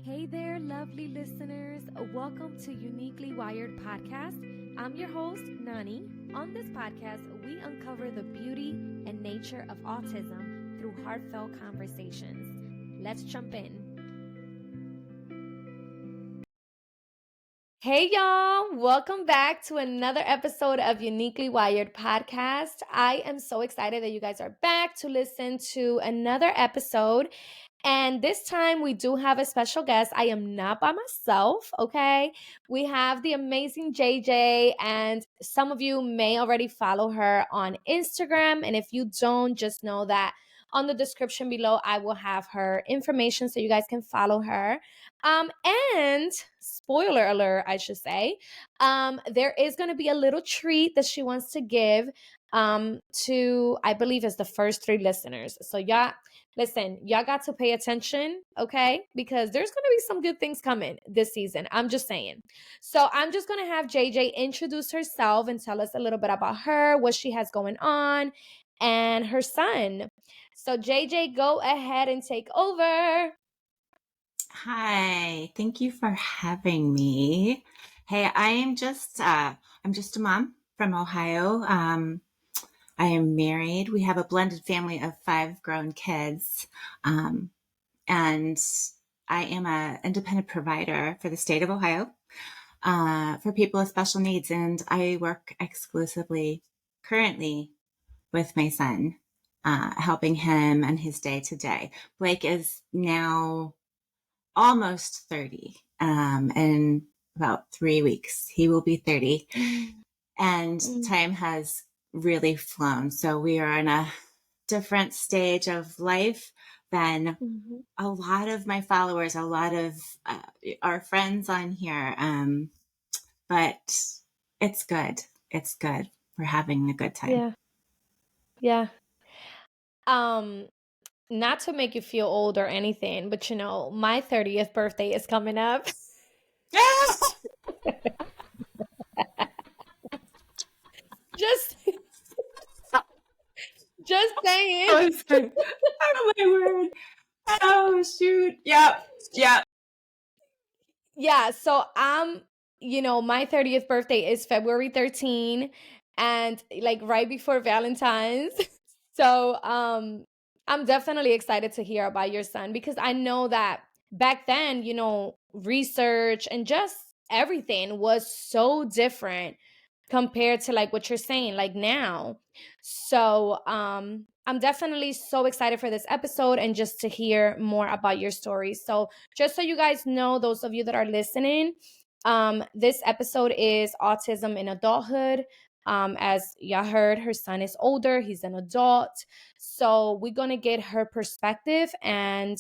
Hey there, lovely listeners. Welcome to Uniquely Wired Podcast. I'm your host, Nani. On this podcast, we uncover the beauty and nature of autism through heartfelt conversations. Let's jump in. Hey, y'all. Welcome back to another episode of Uniquely Wired Podcast. I am so excited that you guys are back to listen to another episode. And this time we do have a special guest. I am not by myself, okay? We have the amazing JJ, and some of you may already follow her on Instagram. And if you don't, just know that on the description below, I will have her information so you guys can follow her. And spoiler alert, I should say, there is going to be a little treat that she wants to give to, I believe, is the first 3 listeners. So y'all, listen, y'all got to pay attention, okay? Because there's going to be some good things coming this season. I'm just saying. So I'm just going to have JJ introduce herself and tell us a little bit about her, what she has going on, and her son. So JJ, go ahead and take over. Hi, thank you for having me. Hey, I'm just a mom from Ohio. I am married. We have a blended family of 5 grown kids. And I am an independent provider for the state of Ohio for people with special needs. And I work exclusively currently with my son, helping him and his day to day. Blake is now almost 30. In about 3 weeks, he will be 30. And time has really flown. So we are in a different stage of life than a lot of my followers, a lot of our friends on here. But it's good. It's good. We're having a good time. Yeah. Not to make you feel old or anything, but you know, my 30th birthday is coming up. Yes! Just saying. Oh my word. Oh shoot. Yep. Yeah, so my 30th birthday is February 13 and like right before Valentine's. So, I'm definitely excited to hear about your son because I know that back then, research and just everything was so different compared to like what you're saying like now. So, I'm definitely so excited for this episode and just to hear more about your story. So, just so you guys know, those of you that are listening, this episode is Autism in Adulthood. As y'all heard, her son is older, he's an adult. So we're gonna get her perspective and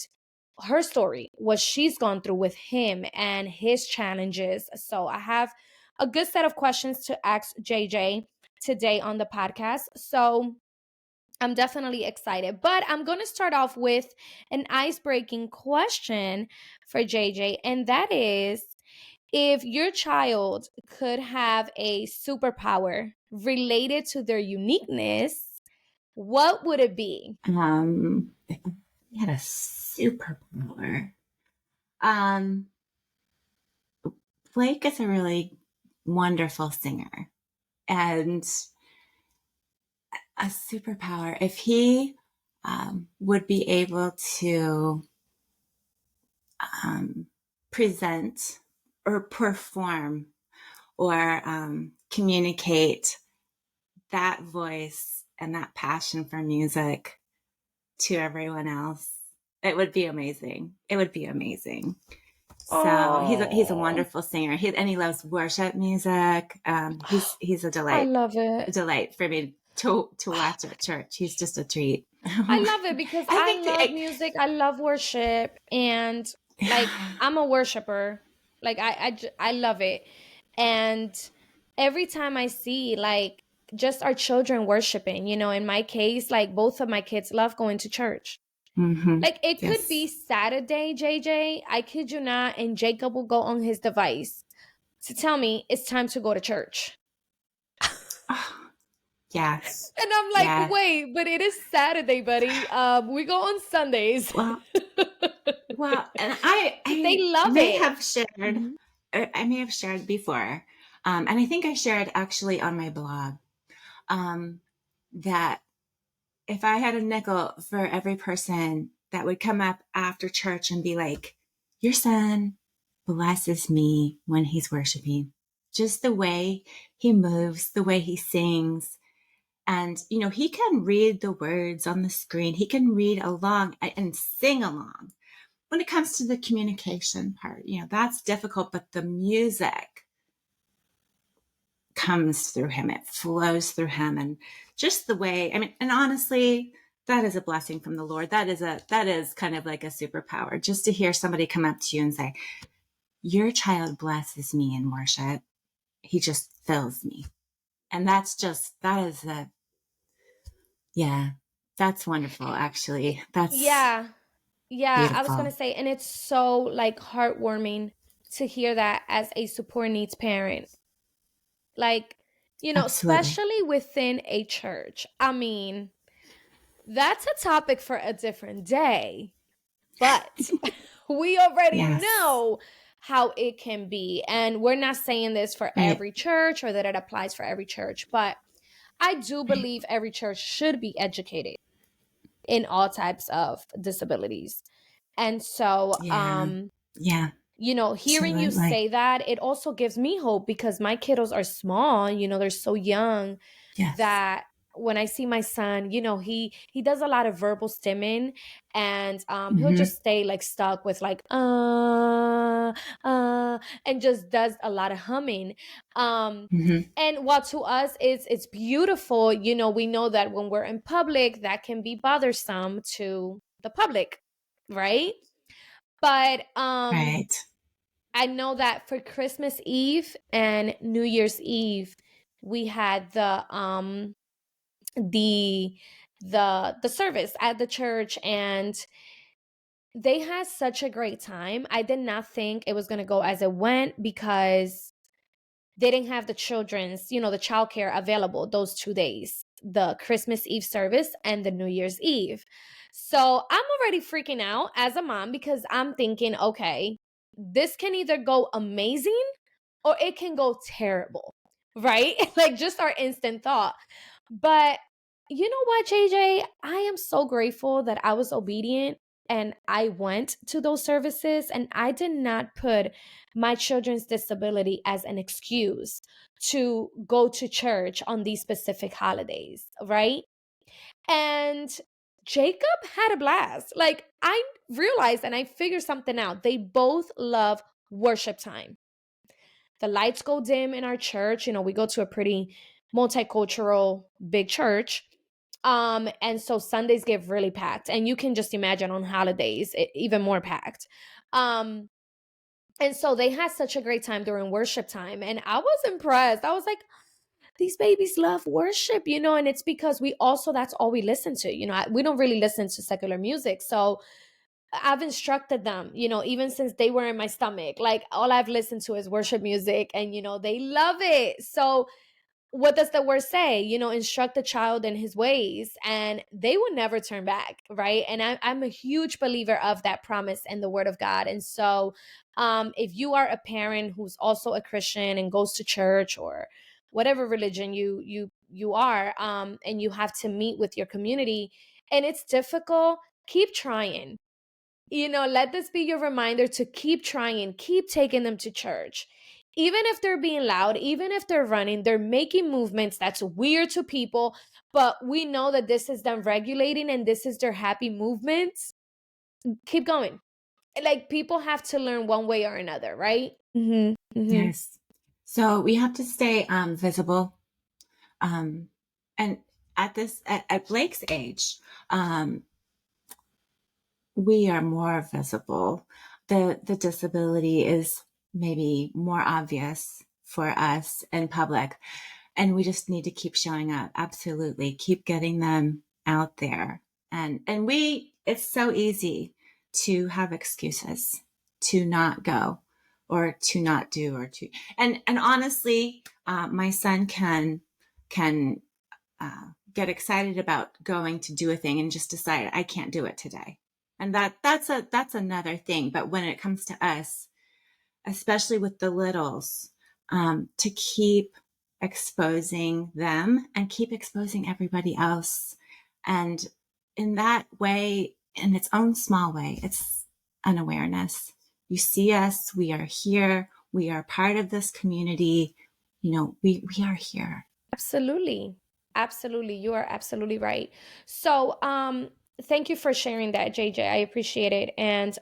her story, what she's gone through with him and his challenges. So I have a good set of questions to ask JJ today on the podcast. So I'm definitely excited, but I'm going to start off with an ice-breaking question for JJ, and that is, if your child could have a superpower related to their uniqueness, what would it be? If we had a superpower. Blake is a really wonderful singer, and a superpower, if he would be able to present or perform or communicate that voice and that passion for music to everyone else, it would be amazing. It would be amazing. So he's a wonderful singer. And he loves worship music. He's a delight. I love it. A delight for me to watch at church. He's just a treat. I love it because I love music. I love worship, and like I'm a worshiper. Like I love it, and every time I see like just our children worshiping, in my case, like both of my kids love going to church. Like it could be Saturday, JJ, I kid you not, and Jacob will go on his device to tell me it's time to go to church. Yeah. And I'm like, Yeah. wait, but it is Saturday, buddy. We go on Sundays. Well, and But they I love may it. have shared, Mhm. I may have shared before, and I think I shared actually on my blog, um, that if I had a nickel for every person that would come up after church and be like, your son blesses me when he's worshiping. Just the way he moves, the way he sings. And, he can read the words on the screen. He can read along and sing along. When it comes to the communication part, that's difficult, but the music comes through him. It flows through him. And just the way, and honestly, that is a blessing from the Lord. That is kind of like a superpower, just to hear somebody come up to you and say, your child blesses me in worship. He just fills me. And that is yeah, that's wonderful. Actually, that's Yeah. Yeah, I was beautiful. gonna say, and it's so like heartwarming to hear that as a support needs parent. Like, Absolutely. especially within a church. I mean, that's a topic for a different day, but we already Yes. know how it can be. And we're not saying this for Right. every church or that it applies for every church, but I do Right. believe every church should be educated in all types of disabilities. And so, Yeah. Yeah. hearing you Absolutely. say that, it also gives me hope because my kiddos are small, they're so young Yes. that when I see my son, he does a lot of verbal stimming, and he'll Mm-hmm. just stay like stuck with like and just does a lot of humming. Um Mm-hmm. and while to us it's beautiful, we know that when we're in public that can be bothersome to the public, right? But Right. I know that for Christmas Eve and New Year's Eve, we had the the service at the church, and they had such a great time. I did not think it was going to go as it went because they didn't have the children's, the childcare available those 2 days, the Christmas Eve service and the New Year's Eve. So I'm already freaking out as a mom because I'm thinking, okay, this can either go amazing or it can go terrible, right? Like just our instant thought. But you know what, JJ? I am so grateful that I was obedient and I went to those services and I did not put my children's disability as an excuse to go to church on these specific holidays, right? And Jacob had a blast. Like I realized and I figured something out. They both love worship time. The lights go dim in our church. We go to a pretty multicultural big church. And so Sundays get really packed. And you can just imagine on holidays, even more packed. Um, and so they had such a great time during worship time. And I was impressed. I was like, these babies love worship, and it's because that's all we listen to. We don't really listen to secular music. So I've instructed them, even since they were in my stomach. Like all I've listened to is worship music and they love it. So what does the word say? Instruct the child in his ways and they will never turn back, right? And I'm a huge believer of that promise in the word of God. And so if you are a parent who's also a Christian and goes to church or whatever religion you are, and you have to meet with your community and it's difficult, keep trying. Let this be your reminder to keep trying, keep taking them to church. Even if they're being loud, even if they're running, they're making movements that's weird to people, but we know that this is them regulating and this is their happy movements. Keep going. Like people have to learn one way or another, right? Mm-hmm. Yes. So we have to stay visible. Um, and at Blake's age, we are more visible. The disability is maybe more obvious for us in public, and we just need to keep showing up. Absolutely, keep getting them out there. And it's so easy to have excuses to not go or to not do or to and honestly, my son can get excited about going to do a thing and just decide I can't do it today. And that's another thing. But when it comes to us, especially with the littles, to keep exposing them and keep exposing everybody else. And in that way, in its own small way, it's an awareness. You see us, we are here, we are part of this community. We are here. Absolutely. Absolutely. You are absolutely right. So, thank you for sharing that, JJ. I appreciate it. And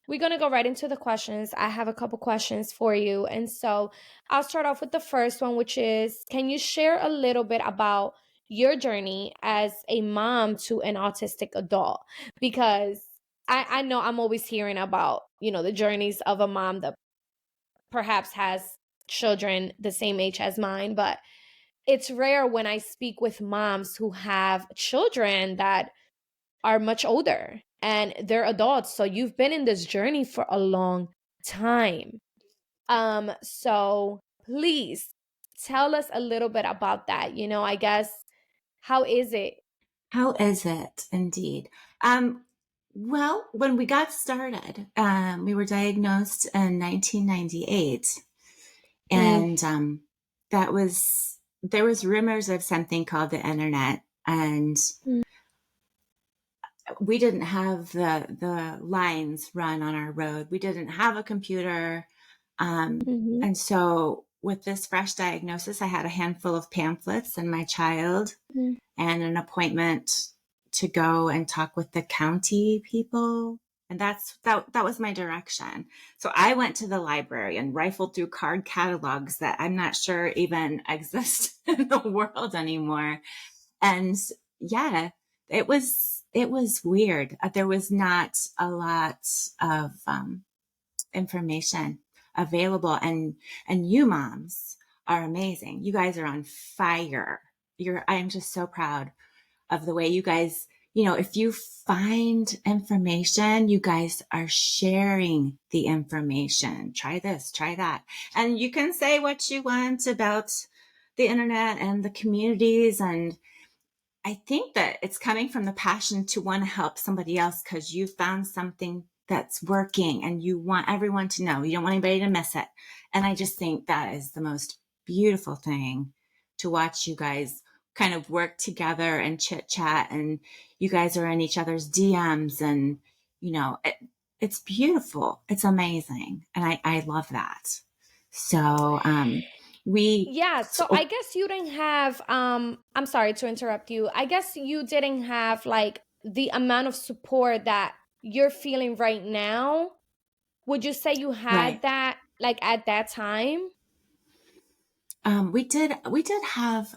we're gonna go right into the questions. I have a couple questions for you. And so I'll start off with the first one, which is, can you share a little bit about your journey as a mom to an autistic adult? Because I know I'm always hearing about, the journeys of a mom that perhaps has children the same age as mine, but it's rare when I speak with moms who have children that are much older and they're adults. So you've been in this journey for a long time. So please tell us a little bit about that. I guess, how is it? How is it indeed? Well, when we got started, we were diagnosed in 1998, Mm, and there was rumors of something called the internet, and mm, we didn't have the lines run on our road. We didn't have a computer, mhm, and so with this fresh diagnosis, I had a handful of pamphlets and my child, mm, and an appointment to go and talk with the county people. And that was my direction. So I went to the library and rifled through card catalogs that I'm not sure even exist in the world anymore. And yeah, it was weird. There was not a lot of information available, and you moms are amazing. You guys are on fire. I'm just so proud of the way you guys, if you find information, you guys are sharing the information. Try this, try that. And you can say what you want about the internet and the communities. And I think that it's coming from the passion to want to help somebody else because you found something that's working and you want everyone to know. You don't want anybody to miss it. And I just think that is the most beautiful thing to watch you guys kind of work together and chit chat, and you guys are in each other's DMs, and it's beautiful. It's amazing. And I love that. So, we, Yeah, so I so guess you didn't have I'm sorry to interrupt you. I guess you didn't have like the amount of support that you're feeling right now. Would you say you had right. that like at that time? We did have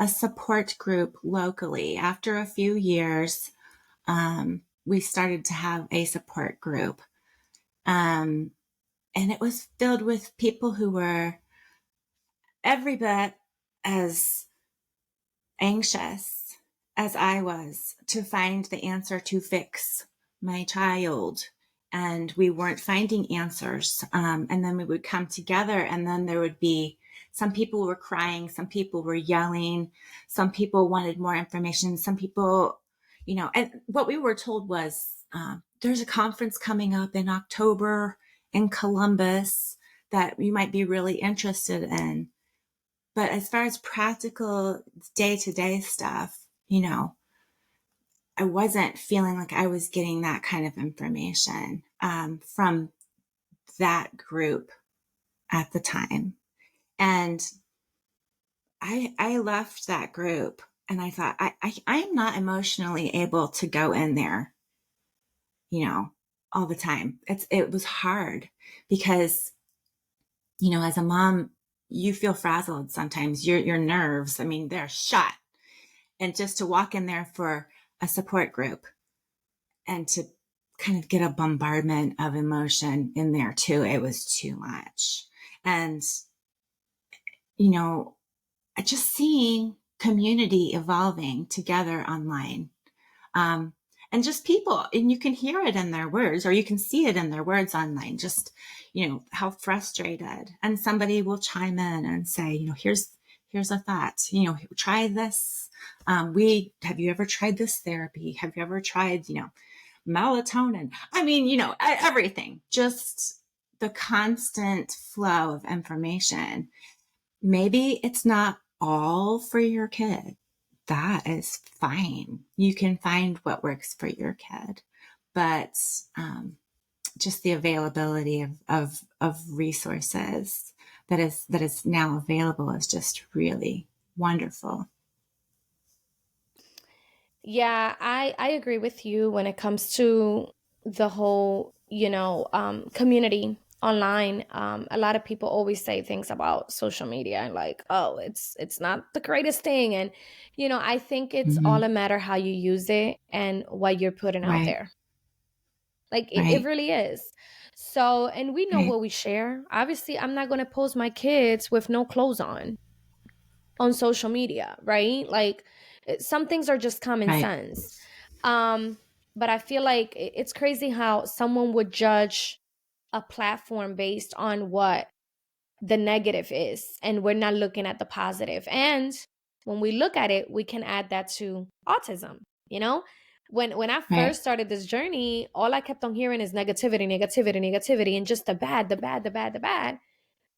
a support group locally. After a few years, we started to have a support group, um, and it was filled with people who were every bit as anxious as I was to find the answer to fix my child. And we weren't finding answers. And then we would come together, and then there would be some people were crying, some people were yelling, some people wanted more information, some people, and what we were told was there's a conference coming up in October in Columbus that you might be really interested in. But as far as practical day to day stuff, I wasn't feeling like I was getting that kind of information from that group at the time. And I left that group, and I thought, I'm not emotionally able to go in there, all the time. It was hard because, as a mom, you feel frazzled sometimes. Your nerves, I mean, they're shot. And just to walk in there for a support group and to kind of get a bombardment of emotion in there too, it was too much. And, you know, just seeing community evolving together online. Um, and just people, and you can hear it in their words, or you can see it in their words online, just, how frustrated. And somebody will chime in and say, here's a thought, try this. Have you ever tried this therapy? Have you ever tried, melatonin? I mean, everything, just the constant flow of information. Maybe it's not all for your kid. That is fine. You can find what works for your kid, but just the availability of resources that is now available is just really wonderful. Yeah, I agree with you when it comes to the whole, community online. A lot of people always say things about social media and like, oh, it's not the greatest thing. And, I think it's Mm-hmm. all a matter how you use it and what you're putting out Right, there. Like it right, really is. So, and we know right, what we share. Obviously, I'm not gonna post my kids with no clothes on social media, right? Like some things are just common right, sense. Um, but I feel like it's crazy how someone would judge a platform based on what the negative is, and we're not looking at the positive. And when we look at it, we can add that to autism, you know? When I right, first started this journey, all I kept on hearing is negativity, negativity, negativity, and just the bad, the bad, the bad, the bad.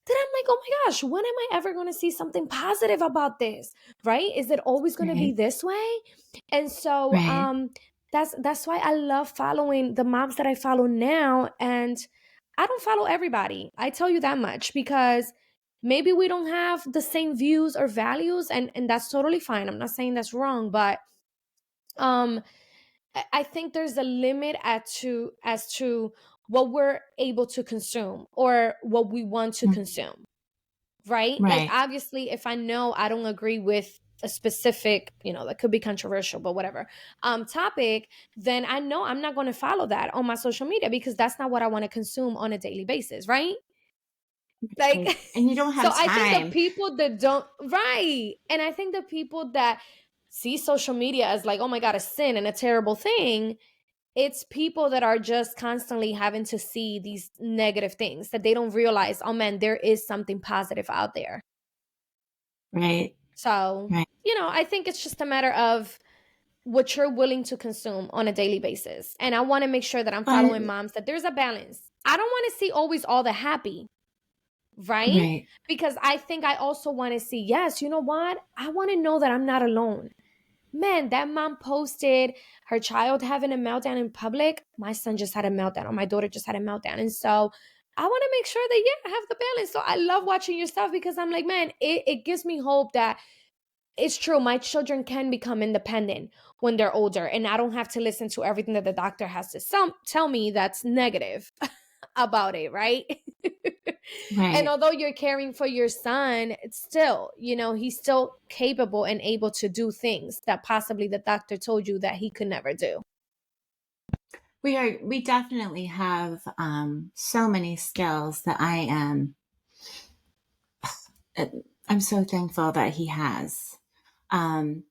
Then I'm like, oh my gosh, when am I ever going to see something positive about this? Right? Is it always going to be right, this way? And so right, that's why I love following the moms that I follow now. And I don't follow everybody. I tell you that much, because maybe we don't have the same views or values, and that's totally fine. I'm not saying that's wrong, but um I think there's a limit as to what we're able to consume or what we want to mm, consume, right? Like right. obviously if I know I don't agree with a specific, that could be controversial, but whatever, topic, then I know I'm not going to follow that on my social media, because that's not what I want to consume on a daily basis, right? Like Right. And you don't so have I think the time. people that don't, right, and I think the people that see social media as like, oh my god, a sin and a terrible thing, it's people that are just constantly having to see these negative things that they don't realize, oh man, there is something positive out there. Right, So, right. I think it's just a matter of what you're willing to consume on a daily basis. And I want to make sure that I'm following Fun. moms, that there's a balance. I don't want to see always all the happy, right? Right, Because I think I also want to see, yes, you know what? I want to know that I'm not alone. Man, that mom posted her child having a meltdown in public. My son just had a meltdown, or my daughter just had a meltdown. And so I want to make sure that, yeah, I have the balance. So I love watching your stuff, because I'm like, man, it gives me hope that it's true. My children can become independent when they're older, and I don't have to listen to everything that the doctor has to tell me that's negative about it, right? And right. although you're caring for your son, it's still, he's still capable and able to do things that possibly the doctor told you that he could never do. We definitely have so many skills that uh, I'm so thankful that he has. Um,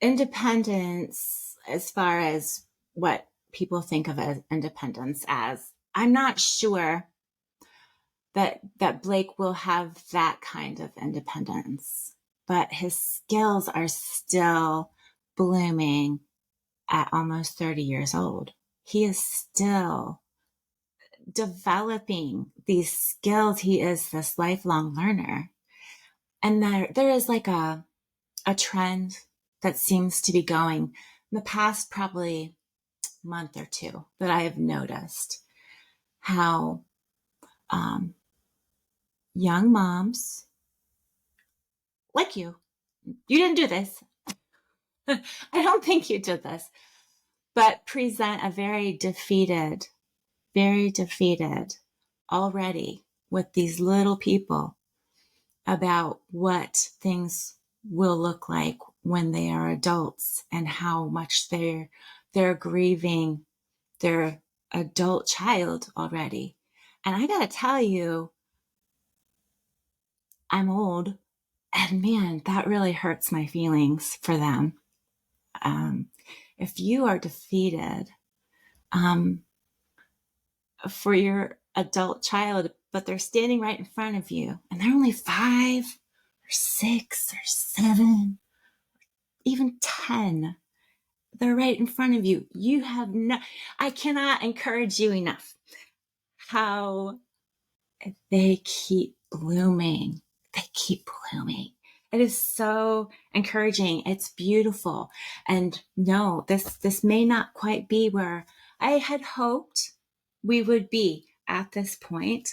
Independence, as far as what people think of as independence as, I'm not sure that Blake will have that kind of independence, but his skills are still blooming at almost 30 years old. He is still developing these skills. He is this lifelong learner. And there is like a trend that seems to be going in the past probably month or two that I have noticed how um, young moms like you didn't do this. I don't think you did this, but present a very defeated already with these little people about what things will look like when they are adults and how much they're grieving their adult child already. And I got to tell you, I'm old, and man, that really hurts my feelings for them. Um, if you are defeated um, for your adult child, but they're standing right in front of you and they're only 5 or 6 or 7, even 10. They're right in front of you. You have no, I cannot encourage you enough how they keep blooming. They keep blooming. It is so encouraging. It's beautiful. And no, this may not quite be where I had hoped we would be at this point.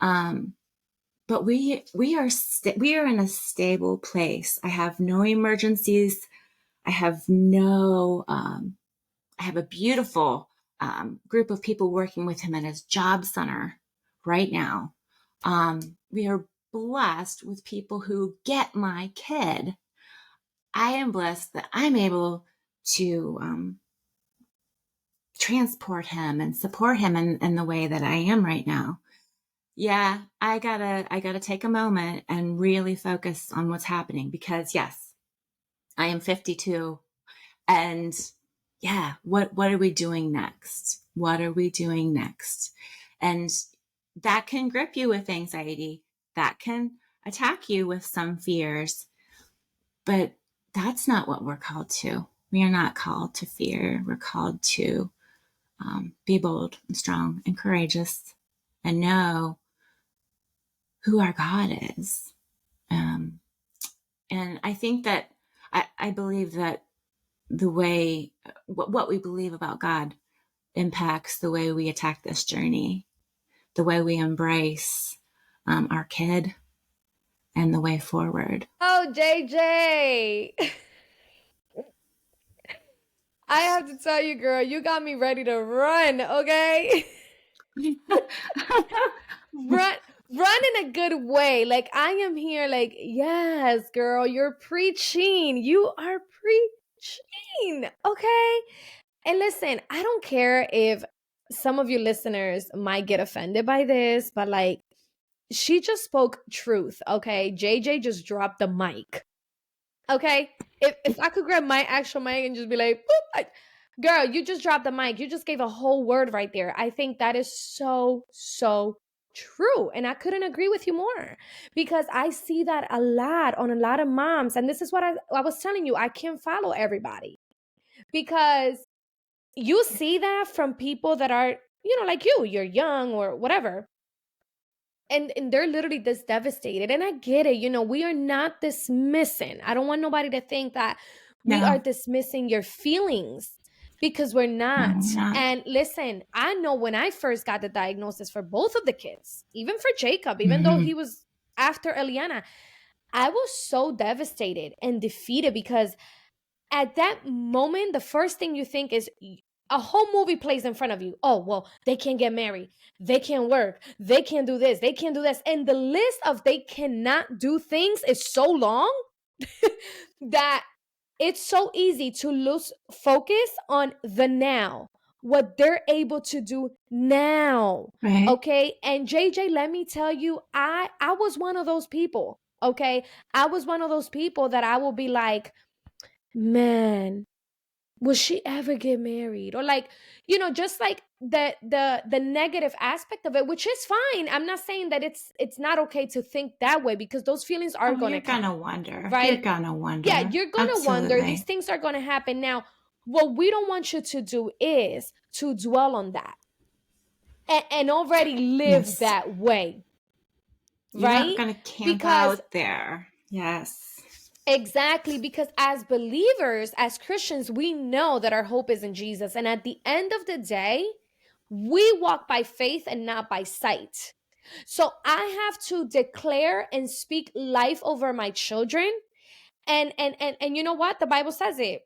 But we are in a stable place. I have no emergencies. I have no I have a beautiful group of people working with him at his job center right now. We are blessed with people who get my kid. I am blessed that I'm able to transport him and support him in the way that I am right now. Yeah, I gotta take a moment and really focus on what's happening because yes, I am 52. And yeah, what are we doing next? What are we doing next? And that can grip you with anxiety. That can attack you with some fears. But that's not what we're called to. We are not called to fear. We're called to be bold and strong and courageous and know who our God is. Um, and I think that I believe that the way what we believe about God impacts the way we attack this journey, the way we embrace our kid, and the way forward. Oh, JJ. I have to tell you, girl, you got me ready to run, okay? run run in a good way. Like I am here like, yes, girl, you're preaching. You are preaching. Okay? And listen, I don't care if some of you listeners might get offended by this, but like she just spoke truth, okay? JJ just dropped the mic. Okay? If I could grab my actual mic and just be like, boop, girl, you just dropped the mic. You just gave a whole word right there. I think that is so true. And I couldn't agree with you more because I see that a lot on a lot of moms. And this is what I was telling you. I can't follow everybody because you see that from people that are, like you're young or whatever. And they're literally this devastated. And I get it, we are not dismissing. I don't want nobody to think that we are No, dismissing your feelings because we're no, not. we're not. And listen, I know when I first got the diagnosis for both of the kids, even for Jacob, even though Mm-hmm. he was after Eliana, I was so devastated and defeated because at that moment, the first thing you think is a whole movie plays in front of you. Oh, well, they can't get married. They can't work. They can't do this. They can't do this. And the list of they cannot do things is so long that it's so easy to lose focus on the now, what they're able to do now. Right. Okay. And JJ, let me tell you, I was one of those people. Okay. I was one of those people that I will be like, man, will she ever get married? Or like, just like the negative aspect of it, which is fine. I'm not saying that it's not okay to think that way because those feelings are Oh, going you're to come, gonna wonder. You're right? gonna Yeah, wonder. you're going to wonder. These Absolutely. things are going to happen. Now, what we don't want you to do is to dwell on that and already live Yes. that way, You're not right? gonna camp Because out there. Yes. exactly, because as believers, as Christians, we know that our hope is in Jesus. And at the end of the day, we walk by faith and not by sight. So I have to declare and speak life over my children. And you know what? The Bible says it.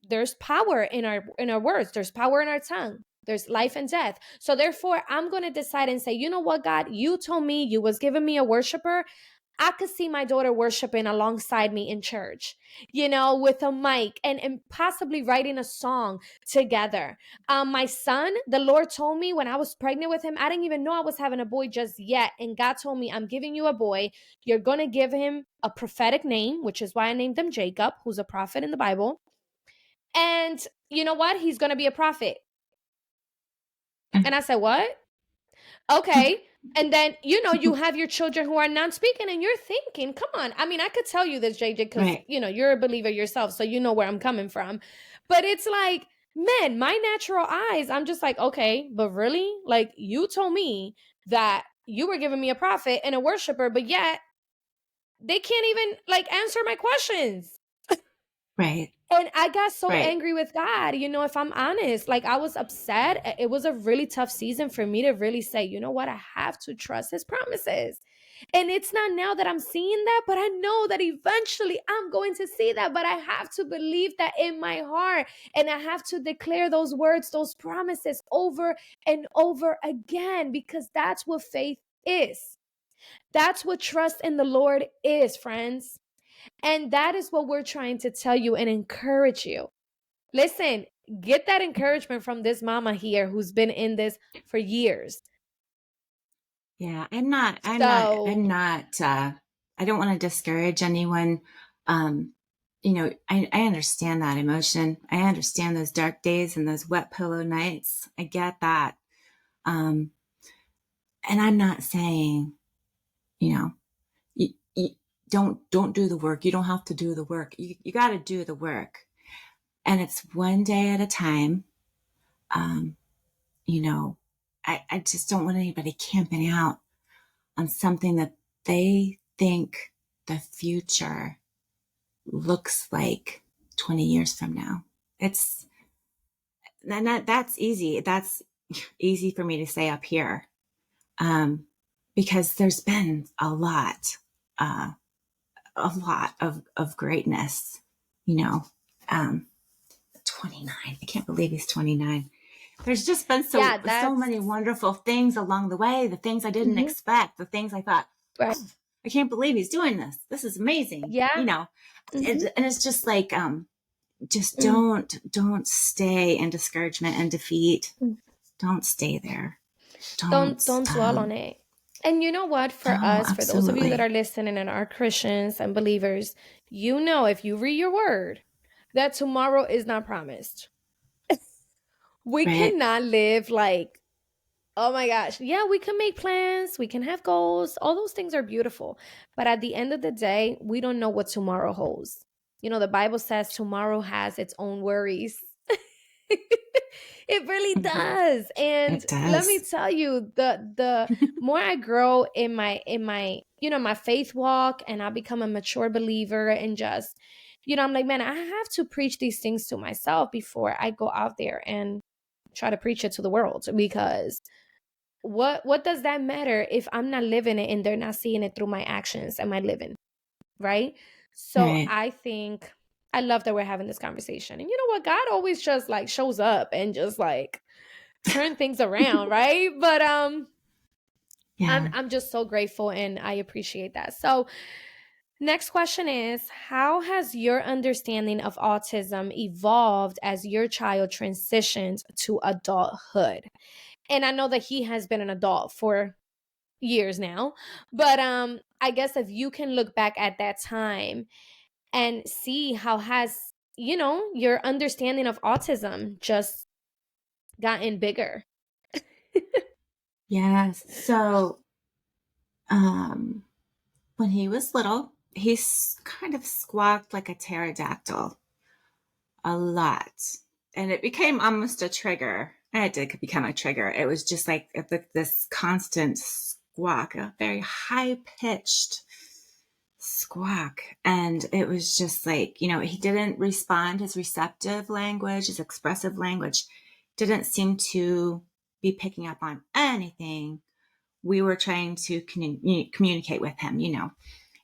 There's power in our words. There's power in our tongue. There's life and death. So therefore, I'm going to decide and say, you know what, God, you told me you was giving me a worshiper. I could see my daughter worshiping alongside me in church, with a mic and possibly writing a song together. My son, the Lord told me when I was pregnant with him, I didn't even know I was having a boy just yet. And God told me, I'm giving you a boy. You're going to give him a prophetic name, which is why I named him Jacob, who's a prophet in the Bible. And you know what? He's going to be a prophet. And I said, what? Okay. And then, you have your children who are non-speaking and you're thinking, come on. I mean, I could tell you this, JJ, because, Right. you're a believer yourself. So you know where I'm coming from. But it's like, man, my natural eyes, I'm just like, okay, but really? Like, you told me that you were giving me a prophet and a worshiper, but yet they can't even like answer my questions. Right. And I got so Right. angry with God, if I'm honest. Like, I was upset. It was a really tough season for me to really say, you know what? I have to trust his promises. And it's not now that I'm seeing that, but I know that eventually I'm going to see that. But I have to believe that in my heart. And I have to declare those words, those promises over and over again, because that's what faith is. That's what trust in the Lord is, friends. And that is what we're trying to tell you and encourage you. Listen, get that encouragement from this mama here who's been in this for years. Yeah. I'm So, not, I don't want to discourage anyone. Um, I understand that emotion. I understand those dark days and those wet pillow nights. I get that. Um, and I'm not saying, you know, you don't do the work. You don't have to do the work. You got to do the work, and it's one day at a time. Um, I just don't want anybody camping out on something that they think the future looks like 20 years from now. It's and that's easy. That's easy for me to say up here, because there's been uh, a lot of greatness, you know. Um, 29. I can't believe he's 29. There's just been yeah, so that's many wonderful things along the way, the things I didn't mhm, expect, the things I thought, right. oh, I can't believe he's doing this. This is amazing. Yeah. And, Mhm, and it's just like, just mm, don't stay in discouragement and defeat. mm. Don't stay there. Don't Don't, don't dwell on it. And you know what? For no, us, for those of you that absolutely. are listening and are Christians and believers, if you read your word, that tomorrow is not promised. We Right. cannot live like, oh my gosh. Yeah, we can make plans, we can have goals. All those things are beautiful. But at the end of the day, we don't know what tomorrow holds. The Bible says tomorrow has its own worries. It really Mm-hmm. does. And It let me does. tell you, the more I grow in my my faith walk, and I become a mature believer, and just I'm like, man, I have to preach these things to myself before I go out there and try to preach it to the world, because what does that matter if I'm not living it and they're not seeing it through my actions and my living, right? So Right. I think I love that we're having this conversation. And you know what? God always just like shows up and just like turn things around, right? But I'm Yeah. I'm just so grateful and I appreciate that. So next question is, how has your understanding of autism evolved as your child transitioned to adulthood? And I know that he has been an adult for years now, but I guess if you can look back at that time and see how has your understanding of autism just gotten bigger. Yeah. So, um, when he was little, kind of squawked like a pterodactyl a lot. And it became almost a trigger. It did become a trigger. It was just like this constant squawk, a very high pitched squawk. And it was just like, he didn't respond. His receptive language, his expressive language didn't seem to be picking up on anything we were trying to communicate with him.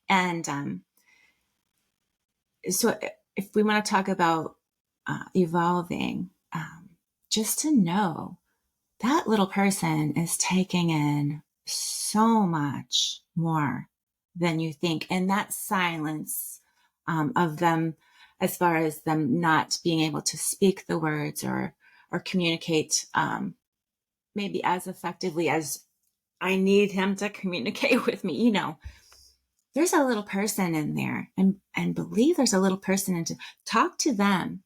And so if we want to talk about evolving, just to know that little person is taking in so much more than you think. And that silence of them, as far as them not being able to speak the words or communicate maybe as effectively as I need him to communicate with me, there's a little person in there, and believe there's a little person, and to talk to them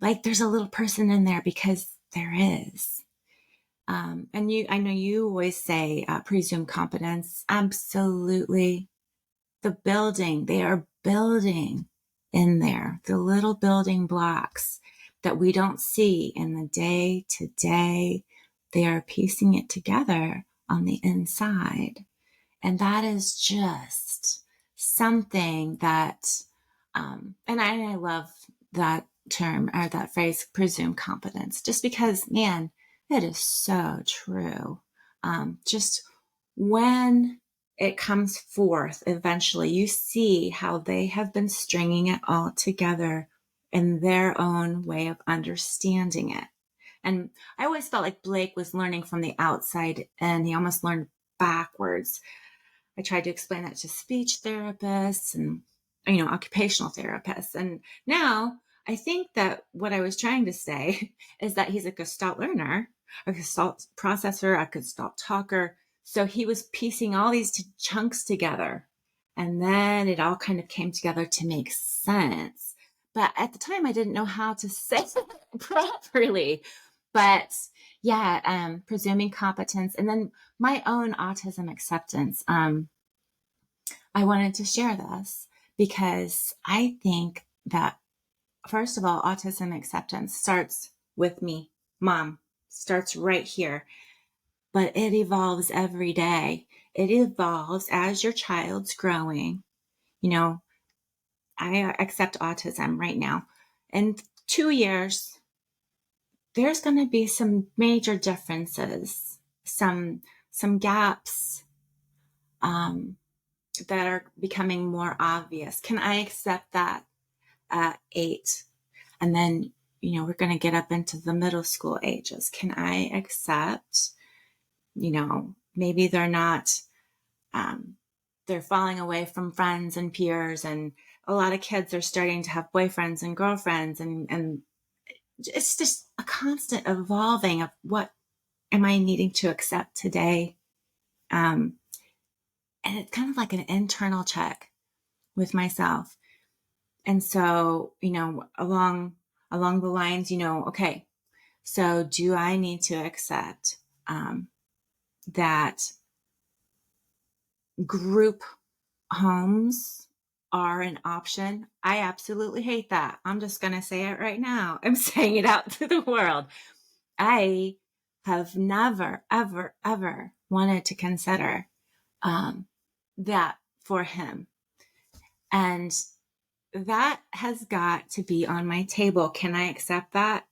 like there's a little person in there, because there is. And I know you always say presumed competence. Absolutely. They are building in there, the little building blocks that we don't see in the day to day. They are piecing it together on the inside. And that is just something that, and I love that term or that phrase, presume competence, just because, man, it is so true. Just when it comes forth, eventually you see how they have been stringing it all together in their own way of understanding it. And I always felt like Blake was learning from the outside and he almost learned backwards. I tried to explain that to speech therapists and, occupational therapists. And now I think that what I was trying to say is that he's a Gestalt learner, a Gestalt processor, a Gestalt talker. So he was piecing all these chunks together. And then it all kind of came together to make sense. But at the time, I didn't know how to say it properly. But yeah, presuming competence. And then my own autism acceptance. I wanted to share this because I think that, first of all, autism acceptance starts with me, mom, starts right here, but it evolves every day. It evolves as your child's growing. You know, I accept autism right now. In 2 years, there's going to be some major differences, some gaps, that are becoming more obvious. Can I accept that at 8? And then, we're going to get up into the middle school ages. Can I accept, maybe they're not, they're falling away from friends and peers. And a lot of kids are starting to have boyfriends and girlfriends. And it's just a constant evolving of what am I needing to accept today? And it's kind of like an internal check with myself. And so, along the lines, okay, so do I need to accept that group homes are an option? I absolutely hate that. I'm just going to say it right now. I'm saying it out to the world. I have never, ever, ever wanted to consider that for him. And that has got to be on my table. Can I accept that?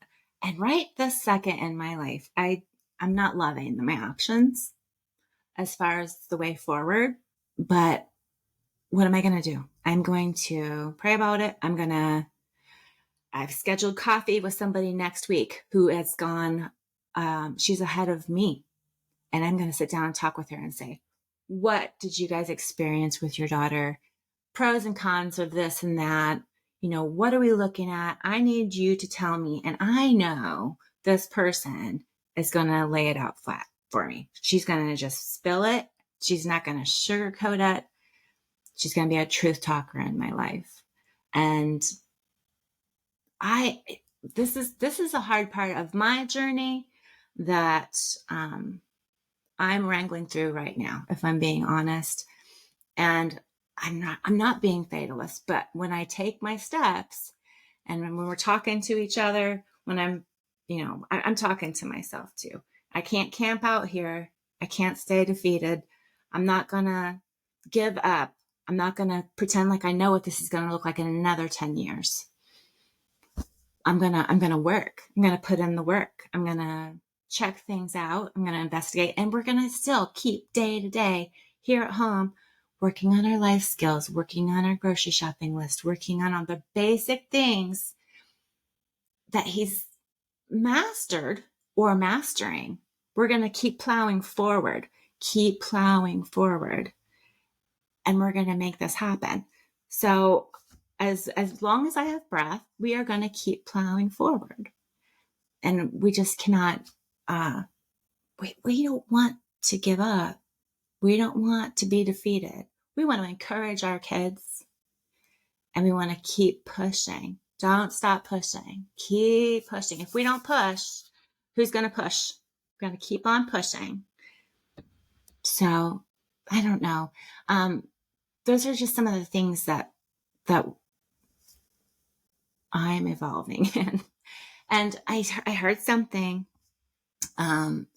And right this second in my life, I'm not loving my options as far as the way forward. But what am I going to do? I'm going to pray about it. I've scheduled coffee with somebody next week who has gone, she's ahead of me. And I'm going to sit down and talk with her and say, what did you guys experience with your daughter? Pros and cons of this and that. What are we looking at? I need you to tell me. And I know this person is going to lay it out flat for me. She's going to just spill it. She's not going to sugarcoat it. She's going to be a truth talker in my life. And this is a hard part of my journey that I'm wrangling through right now, if I'm being honest. And I'm not being fatalist, but when I take my steps and when we're talking to each other, when I'm talking to myself too. I can't camp out here. I can't stay defeated. I'm not going to give up. I'm not going to pretend like I know what this is going to look like in another 10 years. I'm going to work. I'm going to put in the work. I'm going to check things out. I'm going to investigate, and we're going to still keep day to day here at home working on our life skills, working on our grocery shopping list, working on all the basic things that he's mastered or mastering. We're going to keep plowing forward, and we're going to make this happen. So as long as I have breath, we are going to keep plowing forward. And we just cannot, we don't want to give up. We don't want to be defeated. We want to encourage our kids, and we want to keep pushing. Don't stop pushing. Keep pushing. If we don't push, who's going to push? Got to keep on pushing. So I don't know. Those are just some of the things that I'm evolving in. And I heard something, and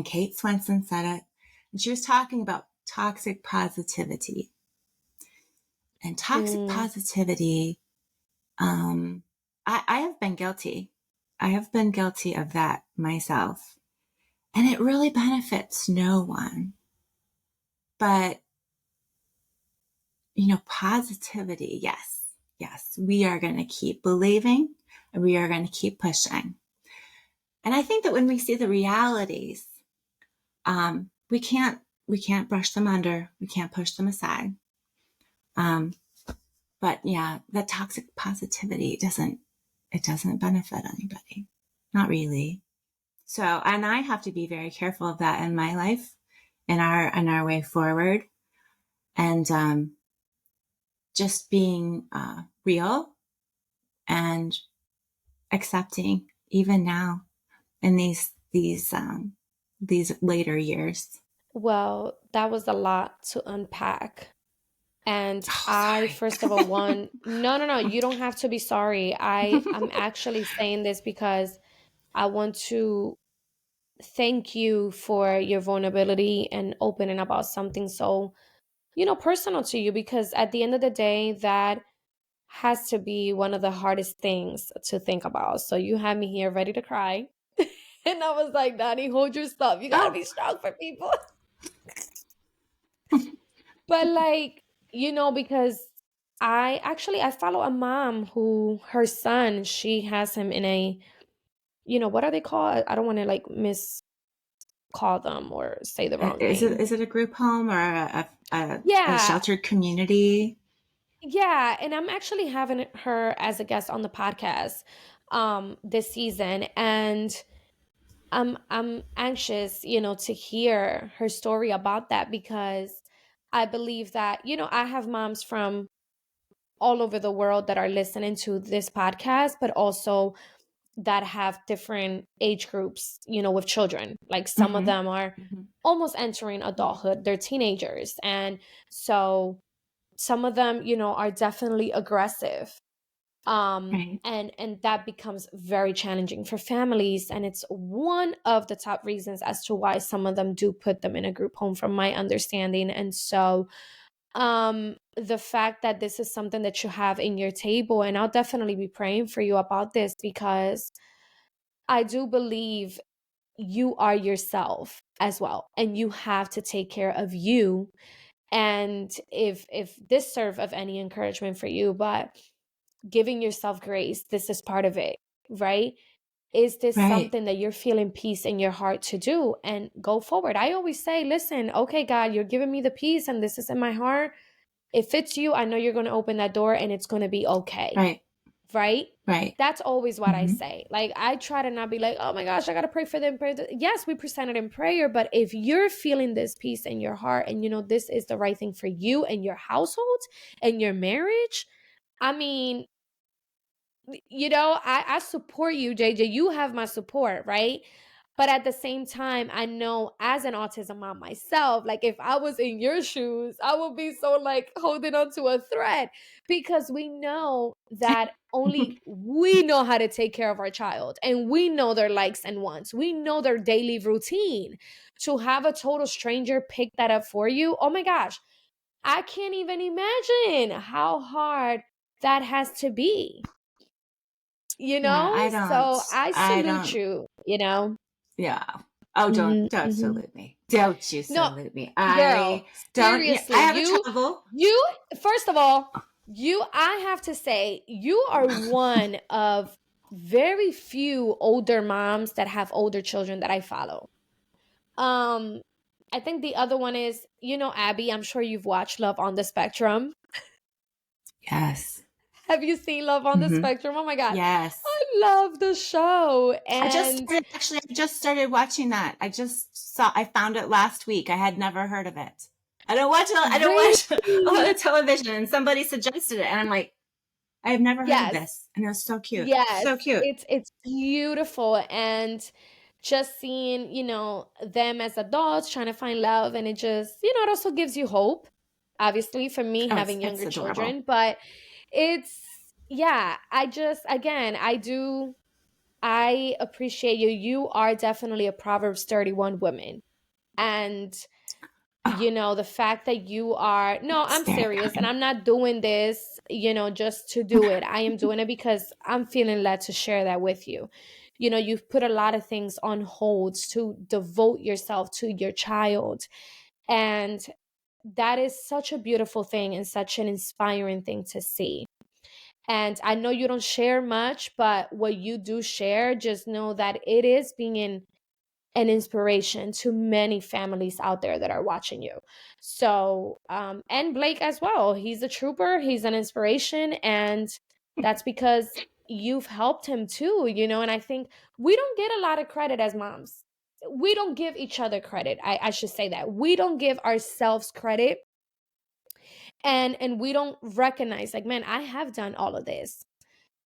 Kate Swenson said it, and she was talking about toxic positivity. And toxic Mm, positivity, I have been guilty. I have been guilty of that myself. And it really benefits no one. But, positivity, yes, we are going to keep believing and we are going to keep pushing. And I think that when we see the realities, we can't brush them under, we can't push them aside. But yeah, that toxic positivity doesn't benefit anybody. Not really. So, and I have to be very careful of that in my life, in our way forward, and just being real and accepting, even now in these later years. well, that was a lot to unpack. And Oh, I, sorry. first of all, no, you don't have to be sorry. I'm actually saying this because I want to thank you for your vulnerability and opening about something so, personal to you, because at the end of the day, that has to be one of the hardest things to think about. So you had me here ready to cry. And I was like, Donnie, hold your stuff. You got to Oh, be strong for people. But like, because I follow a mom who her son, she has him in a, what are they called? I don't want to like miscall them or say the wrong name. is it a group home or a Yeah. sheltered community? Yeah, and I'm actually having her as a guest on the podcast this season, and I'm anxious, to hear her story about that, because I believe that, I have moms from all over the world that are listening to this podcast, but also that have different age groups, with children. Like some of Mm-hmm. them are Mm-hmm. almost entering adulthood, they're teenagers. And so some of them, are definitely aggressive. Right. And that becomes very challenging for families. And it's one of the top reasons as to why some of them do put them in a group home, from my understanding. And so the fact that this is something that you have in your table, and I'll definitely be praying for you about this, because I do believe you are yourself as well, and you have to take care of you. And if this serve of any encouragement for you, but giving yourself grace, this is part of it, right? Is this Right. something that you're feeling peace in your heart to do? And go forward. I always say, listen, okay, God, you're giving me the peace and this is in my heart. If it's you, I know you're going to open that door and it's going to be okay. Right. Right? Right. That's always what I Mm-hmm. say. Like, I try to not be like, oh my gosh, I got to pray for them. Yes, we present it in prayer. But if you're feeling this peace in your heart and this is the right thing for you and your household and your marriage, I mean, I support you, JJ. You have my support, right? But at the same time, I know as an autism mom myself, like if I was in your shoes, I would be so like holding on to a thread, because we know that only we know how to take care of our child, and we know their likes and wants. We know their daily routine. To have a total stranger pick that up for you, oh my gosh, I can't even imagine how hard that has to be, Yeah, So I I salute don't, you. yeah. Oh, Mhm, don't mhm. salute me. Don't you No, salute me. girl, I don't, yeah, I seriously, have a travel. you, first of all, I have to say, you are one of very few older moms that have older children that I follow. Um, I think the other one is, Abby, I'm sure you've watched Love on the Spectrum. Yes. Have you seen Love on the Mm-hmm. Spectrum? Oh my God. Yes. I love the show. And I just started watching that. I found it last week. I had never heard of it. I don't really, watch a lot of television, and somebody suggested it. And I'm like, I have never heard of yes, this. And it was so cute. yes, So cute. it's beautiful. And just seeing, them as adults trying to find love, and it just, it also gives you hope. Obviously, for me Oh, having it's younger adorable. children, but it's yeah, I just again, I appreciate you. You are definitely a Proverbs 31 woman. And Oh, the fact that you are, no, it's I'm very serious, and kind. I'm not doing this, just to do it. I am doing it because I'm feeling led to share that with you. You've put a lot of things on hold to devote yourself to your child. And that is such a beautiful thing and such an inspiring thing to see. And I know you don't share much, but what you do share, just know that it is being an inspiration to many families out there that are watching you. So, and Blake as well. He's a trooper, he's an inspiration. And that's because you've helped him too, and I think we don't get a lot of credit as moms. We don't give each other credit. I should say that. We don't give ourselves credit, and we don't recognize, like, man, I have done all of this,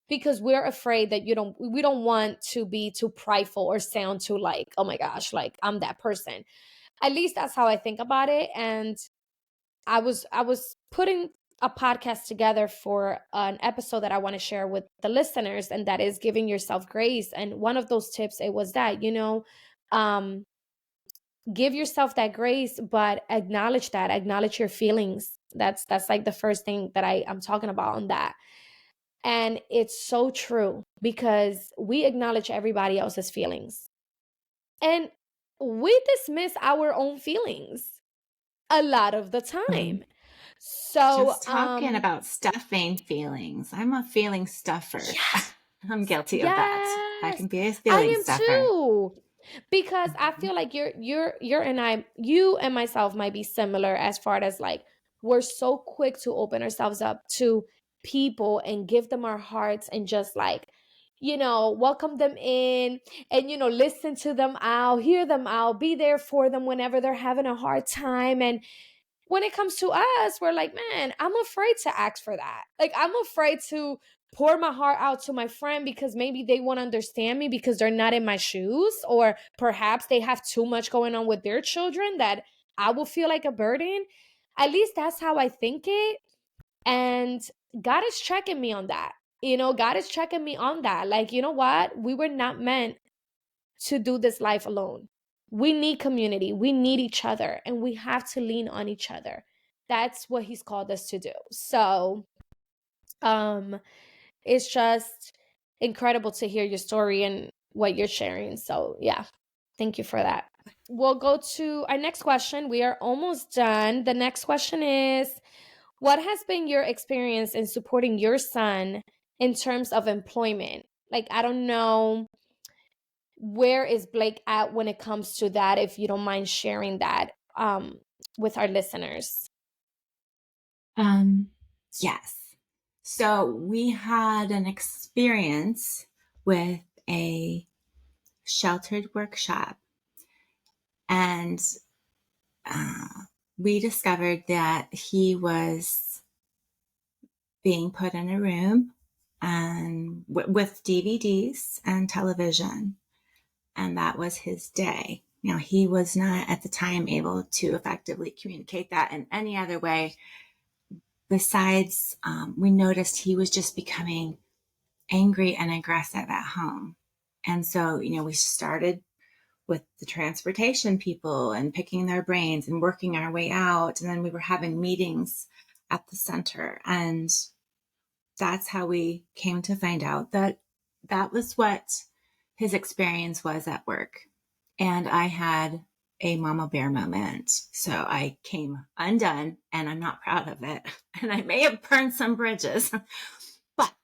because we're afraid that we don't want to be too prideful or sound too like, oh my gosh, like I'm that person. At least that's how I think about it. And I was putting a podcast together for an episode that I want to share with the listeners, and that is giving yourself grace. And one of those tips, it was that, um give yourself that grace, but acknowledge your feelings. That's like the first thing that I'm talking about on that. And it's so true, because we acknowledge everybody else's feelings, and we dismiss our own feelings a lot of the Mm. time. So, Just talking about stuffing feelings. I'm a feeling stuffer. yes, I'm guilty of that. I yes, can be a I feeling am stuffer. too. Because I Mhm. feel like you and myself might be similar, as far as like, we're so quick to open ourselves up to people and give them our hearts, and just like, welcome them in, and listen to them out, hear them out, be there for them whenever they're having a hard time. And when it comes to us, we're like, man, I'm afraid to ask for that. Like, I'm afraid to pour my heart out to my friend, because maybe they won't understand me because they're not in my shoes, or perhaps they have too much going on with their children that I will feel like a burden. At least that's how I think it. And God is checking me on that. God is checking me on that. Like, you know what? We were not meant to do this life alone. We need community. We need each other, and we have to lean on each other. That's what he's called us to do. So, um it's just incredible to hear your story and what you're sharing. So, yeah. Thank you for that. We'll go to our next question. We are almost done. The next question is, what has been your experience in supporting your son in terms of employment? Like, I don't know, where is Blake at when it comes to that, if you don't mind sharing that with our listeners. Um, yes. So we had an experience with a sheltered workshop, and uh, we discovered that he was being put in a room and with DVDs and television, and that was his day. Now, he was not at the time able to effectively communicate that in any other way. Besides, we noticed he was just becoming angry and aggressive at home. And so, we started with the transportation people and picking their brains and working our way out. And then we were having meetings at the center. And that's how we came to find out that that was what his experience was at work. And I had a mama bear moment. So I came undone, and I'm not proud of it. And I may have burned some bridges, but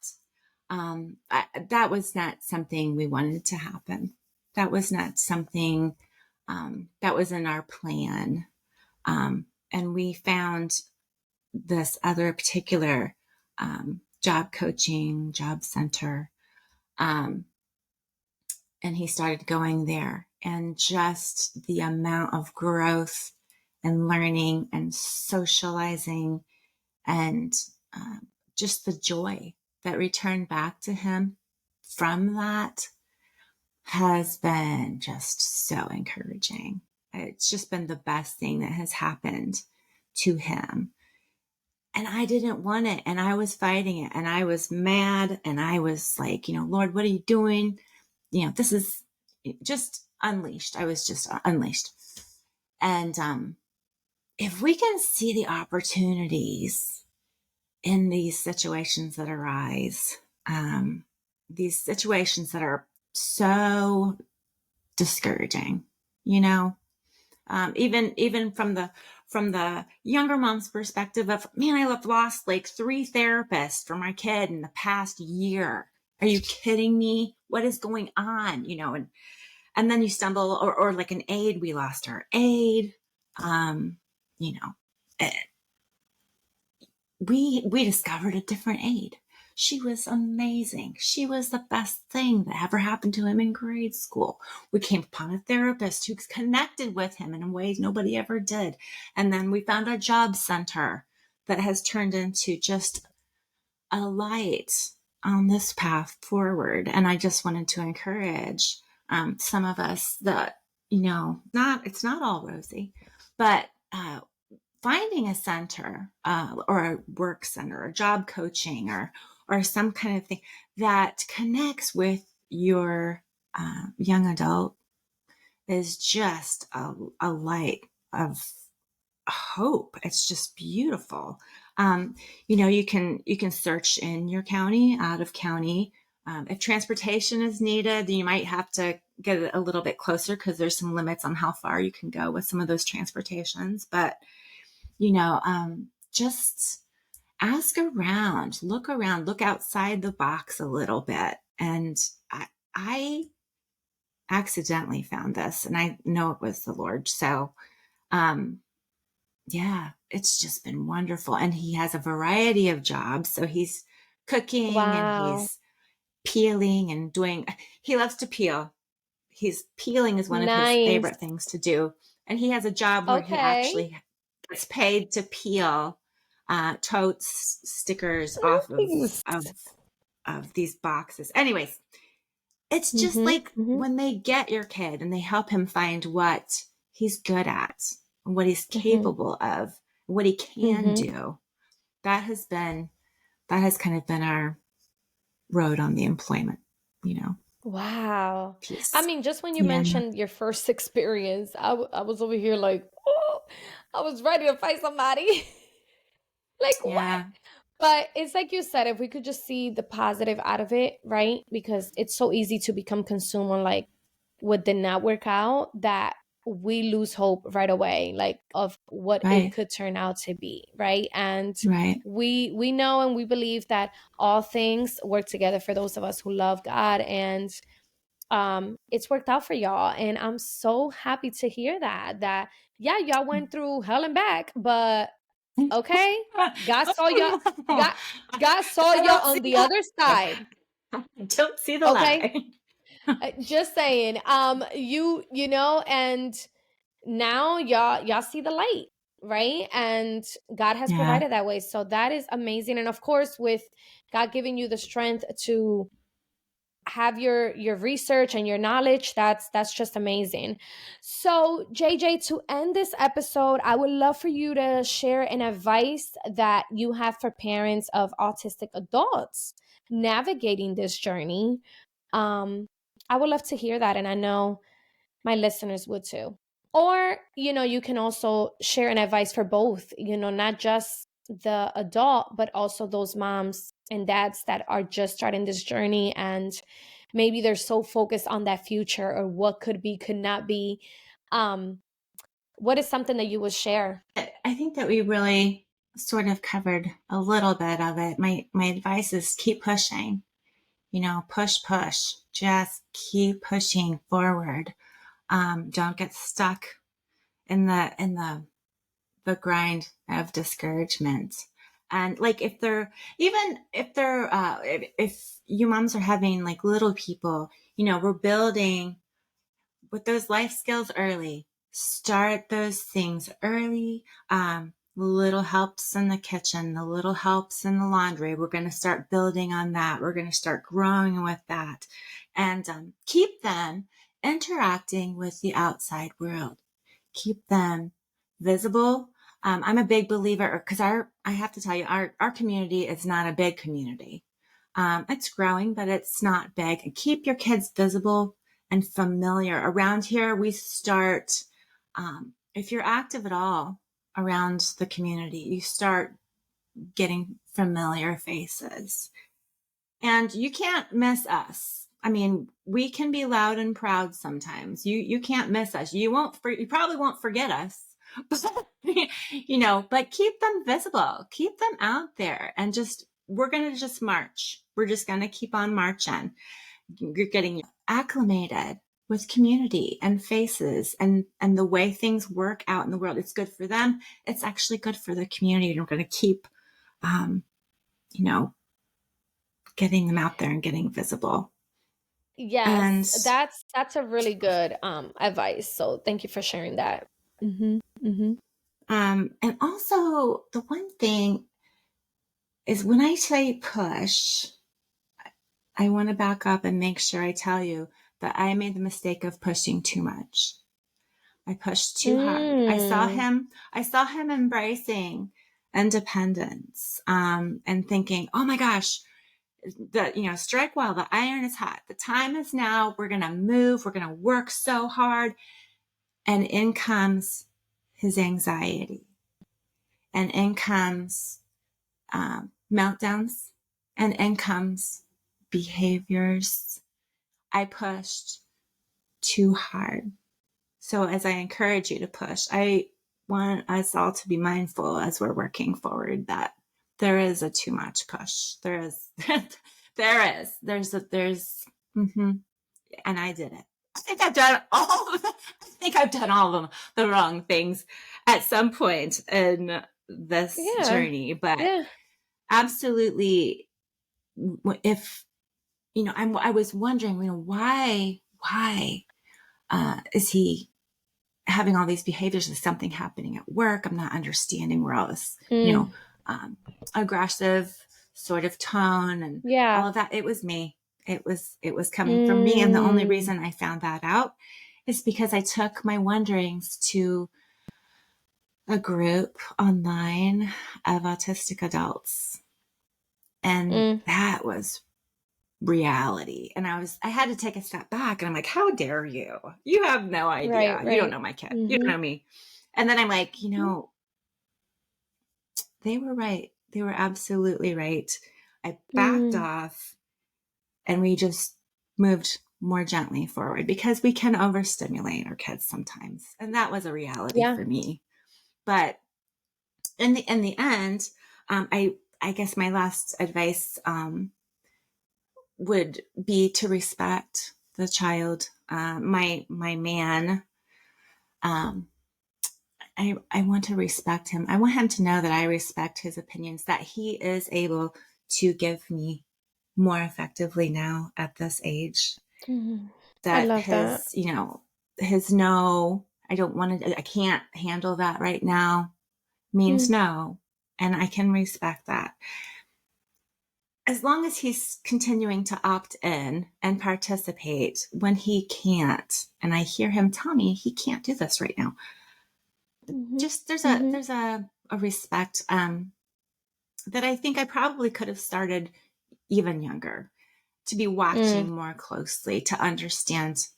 that was not something we wanted to happen. That was not something that was in our plan. And we found this other particular job coaching, job center. Um, and he started going there, and just the amount of growth and learning and socializing, and just the joy that returned back to him from that has been just so encouraging. It's just been the best thing that has happened to him. And I didn't want it. And I was fighting it. And I was mad. And I was like, Lord, what are you doing? This is just unleashed. I was just unleashed. And if we can see the opportunities in these situations that arise, these situations that are so discouraging, even from the younger mom's perspective of, man, I've lost like 3 therapists for my kid in the past year. Are you kidding me? What is going on? And then you stumble, or like an aide, we lost our aide. You know, eh, we discovered a different aide. She was amazing. She was the best thing that ever happened to him in grade school. We came upon a therapist who connected with him in ways nobody ever did. And then we found a job center that has turned into just a light on this path forward. And I just wanted to encourage some of us that, it's not all rosy, but finding a center or a work center or job coaching or some kind of thing that connects with your young adult is just a light of hope. It's just beautiful. You can search in your county, out of county. If transportation is needed, you might have to get it a little bit closer because there's some limits on how far you can go with some of those transportations. But just ask around, look outside the box a little bit. And I accidentally found this, and I know it was the Lord. So, yeah, it's just been wonderful. And he has a variety of jobs. So he's cooking and Wow. he's peeling and he loves to peel. Peeling is one of his Nice. favorite things to do. And he has a job where he Okay. actually gets paid to peel totes stickers off Nice. of these boxes. Anyways, it's just Mhm. like Mhm. when they get your kid and they help him find what he's good at, what he's Mhm. capable of, what he can Mhm. do. That has kind of been our road on the employment, Wow. I piece. mean, just when you Yeah. mentioned your first experience, I was over here like, oh, I was ready to fight somebody. Like, what? Yeah. But it's like you said, if we could just see the positive out of it, right? Because it's so easy to become consumed on like what did not work out that we lose hope right away, like of what it Right. could turn out to be, right? And Right. we know and we believe that all things work together for those of us who love God, and it's worked out for y'all, and I'm so happy to hear that yeah, y'all went through hell and back, but okay, God saw y'all. Oh, God, God saw I y'all don't see on the that. other side. I don't see the Okay, lie. just saying. You know, and now y'all see the light, right? And God has Yeah. provided that way, so that is amazing. And of course, with God giving you the strength to have your research and your knowledge, that's just amazing. So JJ, to end this episode, I would love for you to share an advice that you have for parents of autistic adults navigating this journey. um I would love to hear that, and I know my listeners would too. Or, you can also share an advice for both, not just the adult, but also those moms and dads that are just starting this journey, and maybe they're so focused on that future or what could be, could not be. Um, what is something that you would share? I think that we really sort of covered a little bit of it. My advice is keep pushing, push, just keep pushing forward. Don't get stuck in the grind of discouragement. And like if you moms are having like little people, we're building with those life skills early. Start those things early. The little helps in the kitchen, the little helps in the laundry. We're going to start building on that. We're going to start growing with that, and keep them interacting with the outside world. Keep them visible. I'm a big believer, because I have to tell you, our community is not a big community. It's growing, but it's not big. Keep your kids visible and familiar. Around here, we start, if you're active at all around the community, you start getting familiar faces. And you can't miss us. I mean, we can be loud and proud sometimes. You can't miss us. You probably won't forget us. But, but keep them visible. Keep them out there, and we're going to just march. We're just going to keep on marching. You're getting acclimated with community and faces and the way things work out in the world. It's good for them. It's actually good for the community. And we're going to keep, you know, getting them out there and getting visible. And Yes, that's a really good advice. So thank you for sharing that. Mm-hmm. Mm-hmm. and also the one thing is, when I say push, I want to back up and make sure I tell you that I made the mistake of pushing too much. I pushed too hard. Mm. I saw him embracing independence, and thinking, oh my gosh, strike while the iron is hot. The time is now. We're going to move. We're going to work so hard. And in comes his anxiety, and in comes meltdowns, and in comes behaviors. I pushed too hard. So as I encourage you to push, I want us all to be mindful as we're working forward that there is a too much push. There is, mm-hmm. And I did it. I think I've done all of the wrong things at some point in this Yeah. journey, but Yeah. absolutely, if, I was wondering, why is he having all these behaviors? Is something happening at work? I'm not understanding where all this, Mm. aggressive sort of tone and all Yeah. of that. It was me. It was coming from me. And the only Mm. reason I found that out is because I took my wonderings to a group online of autistic adults. And Mm. that was reality. And I had to take a step back, and I'm like, how dare you? You have no Right, idea. You don't right. know my kid. You don't Mm-hmm. know me. And then I'm like, they were right. They were absolutely right. I backed Mm. off, and we just moved more gently forward, because we can overstimulate our kids sometimes. And that was a reality Yeah. for me. But in the end, I guess my last advice, would be to respect the child. My man, um, I want to respect him. I want him to know that I respect his opinions, that he is able to give me more effectively now at this age. Mm. I That love that. his no, I can't handle that right now, means Mm. no. And I can respect that. As long as he's continuing to opt in and participate when he can't, and I hear him tell me he can't do this right now, Mm-hmm. just Mm-hmm. there's a respect, that I think I probably could have started even younger, to be watching Mm. more closely, to understand,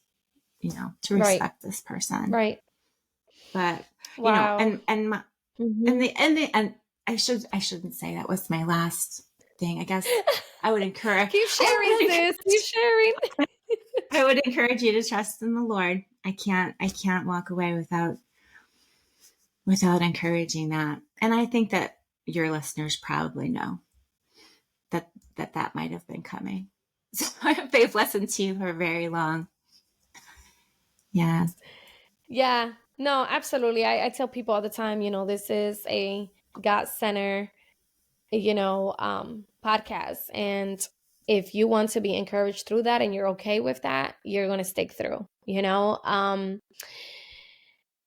to Right. respect this person. Right. But Wow. and Mm-hmm. and I shouldn't say that was my last thing. I guess I would encourage Keep I sharing, would sis. Keep encourage sharing. I would encourage you to trust in the Lord. I can't walk away without encouraging that. And I think that your listeners probably know that might have been coming. So they've listened to you for very long. Yeah. Yeah. No, absolutely. I tell people all the time, this is a God center, podcast. And if you want to be encouraged through that and you're okay with that, you're going to stick through,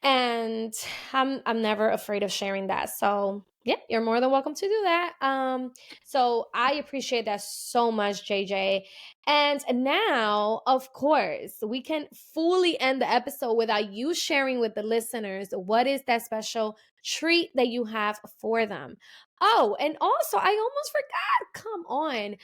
And I'm never afraid of sharing that. So yeah, you're more than welcome to do that. So I appreciate that so much, JJ. And now, of course, we can fully end the episode without you sharing with the listeners what is that special treat that you have for them. Oh, and also I almost forgot. Come on.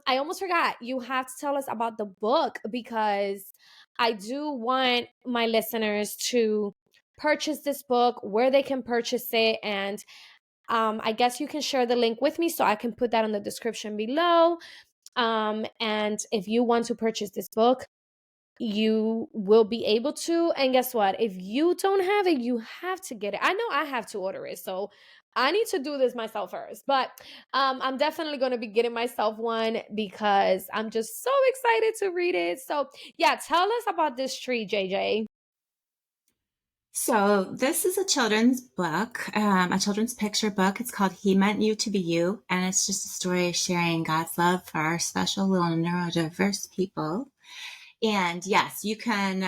I almost forgot. You have to tell us about the book, because I do want my listeners to purchase this book, where they can purchase it, and I guess you can share the link with me so I can put that in the description below. And if you want to purchase this book, you will be able to. And guess what? If you don't have it, you have to get it. I know I have to order it, so I need to do this myself first. But I'm definitely going to be getting myself one because I'm just so excited to read it. So yeah, tell us about this tree, JJ. So this is a children's book, a children's picture book. It's called He Meant You to Be You, and it's just a story sharing God's love for our special little neurodiverse people. And yes, you can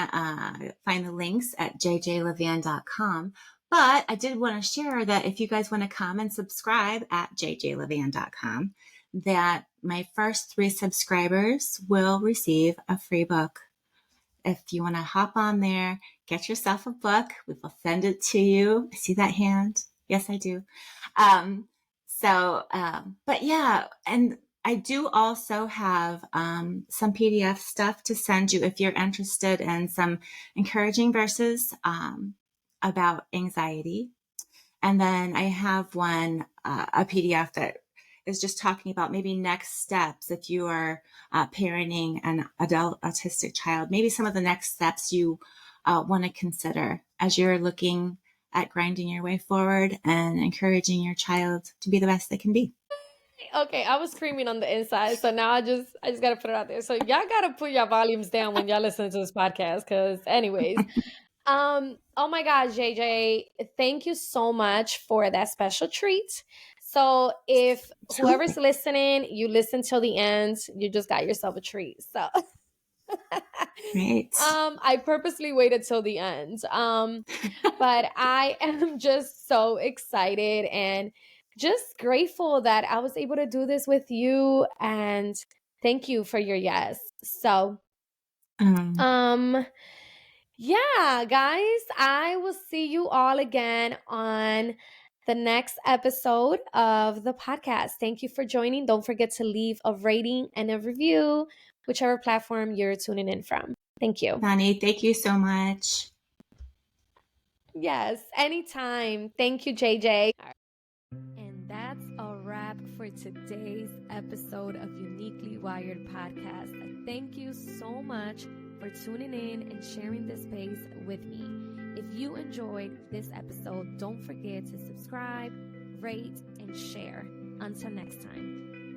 find the links at jjlevan.com. But I did want to share that if you guys want to come and subscribe at jjlevan.com, that my first 3 subscribers will receive a free book. If you want to hop on there, get yourself a book. We will send it to you. I see that hand. Yes, I do. But yeah, and I do also have some PDF stuff to send you if you're interested in some encouraging verses about anxiety. And then I have a PDF that is just talking about maybe next steps if you are parenting an adult autistic child, maybe some of the next steps you want to consider as you're looking at grinding your way forward and encouraging your child to be the best they can be. Okay, I was screaming on the inside, so now I just gotta put it out there. So y'all gotta put your volumes down when y'all listen to this podcast, because anyways, oh my God, JJ, thank you so much for that special treat. So if whoever's Absolutely. listening, you listen till the end, you just got yourself a treat. So Great. I purposely waited till the end. But I am just so excited and just grateful that I was able to do this with you, and thank you for your yes. So, Um, um yeah, guys, I will see you all again on the next episode of the podcast. Thank you for joining. Don't forget to leave a rating and a review, whichever platform you're tuning in from. Thank you. Connie, thank you so much. Yes, anytime. Thank you, JJ. And that's a wrap for today's episode of Uniquely Wired Podcast. Thank you so much for tuning in and sharing this space with me. If you enjoyed this episode, don't forget to subscribe, rate, and share. Until next time.